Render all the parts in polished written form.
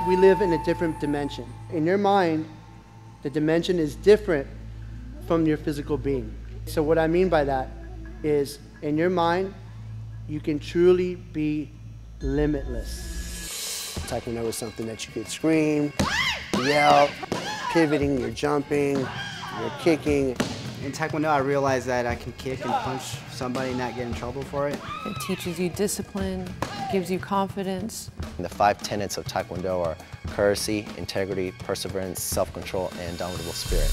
We live in a different dimension. In your mind, the dimension is different from your physical being. So what I mean by that is, in your mind, you can truly be limitless. Taekwondo is something that you could scream, yell, pivoting, you're jumping, you're kicking. In Taekwondo, I realized that I can kick and punch somebody and not get in trouble for it. It teaches you discipline, gives you confidence. The 5 tenets of Taekwondo are courtesy, integrity, perseverance, self-control, and indomitable spirit.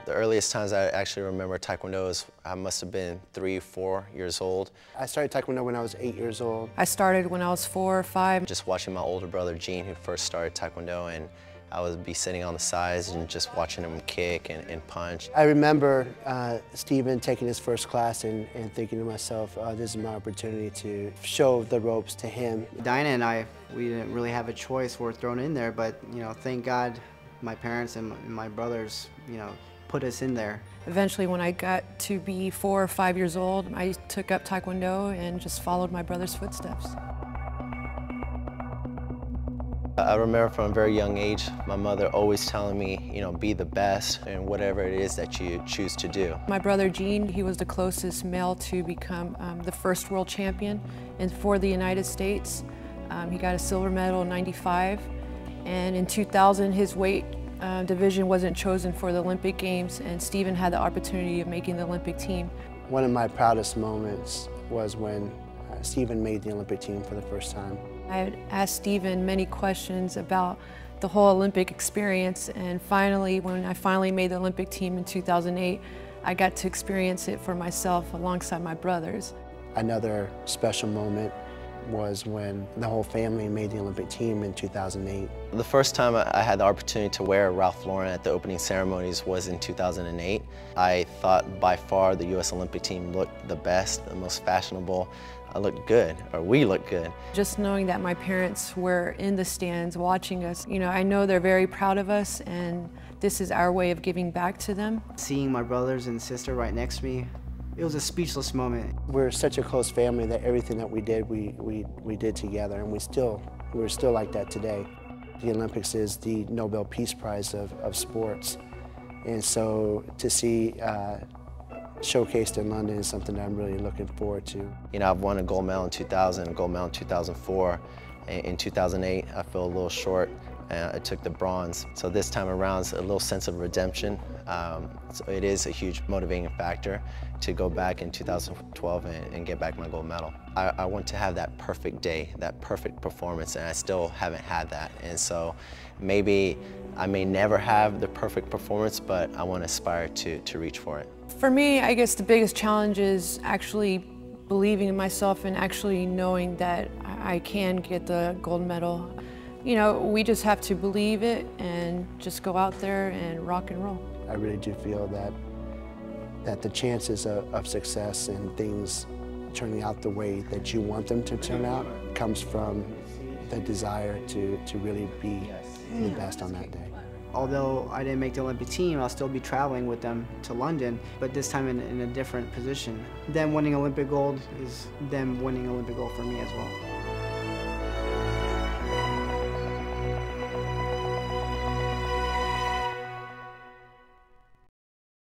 The earliest times I actually remember Taekwondo is I must have been 3, 4 years old. I started Taekwondo when I was 8 years old. I started when I was 4 or 5. Just watching my older brother Gene, who first started Taekwondo, and I would be sitting on the sides and just watching him kick and punch. I remember Stephen taking his first class and thinking to myself, this is my opportunity to show the ropes to him. Dinah and I, we didn't really have a choice. We're thrown in there, but thank God my parents and my brothers, put us in there. Eventually, when I got to be 4 or 5 years old, I took up Taekwondo and just followed my brother's footsteps. I remember from a very young age, my mother always telling me, be the best in whatever it is that you choose to do. My brother Gene, he was the closest male to become the first world champion for the United States. He got a silver medal in '95, and in 2000 his weight division wasn't chosen for the Olympic Games, and Stephen had the opportunity of making the Olympic team. One of my proudest moments was when Stephen made the Olympic team for the first time. I had asked Stephen many questions about the whole Olympic experience, and finally, when I finally made the Olympic team in 2008, I got to experience it for myself alongside my brothers. Another special moment was when the whole family made the Olympic team in 2008. The first time I had the opportunity to wear Ralph Lauren at the opening ceremonies was in 2008. I thought by far the U.S. Olympic team looked the best, the most fashionable. I looked good, or we looked good. Just knowing that my parents were in the stands watching us, I know they're very proud of us, and this is our way of giving back to them. Seeing my brothers and sister right next to me, it was a speechless moment. We're such a close family that everything that we did, we did together, and we're still like that today. The Olympics is the Nobel Peace Prize of sports, and so to see showcased in London is something that I'm really looking forward to. I've won a gold medal in 2000, a gold medal in 2004. In 2008, I fell a little short. I took the bronze. So this time around, it's a little sense of redemption. So it is a huge motivating factor to go back in 2012 and get back my gold medal. I want to have that perfect day, that perfect performance, and I still haven't had that. And so maybe I may never have the perfect performance, but I want to aspire to reach for it. For me, I guess the biggest challenge is actually believing in myself and actually knowing that I can get the gold medal. We just have to believe it and just go out there and rock and roll. I really do feel that the chances of success and things turning out the way that you want them to turn out comes from the desire to really be the best on that day. Although I didn't make the Olympic team, I'll still be traveling with them to London, but this time in a different position. Them winning Olympic gold is them winning Olympic gold for me as well.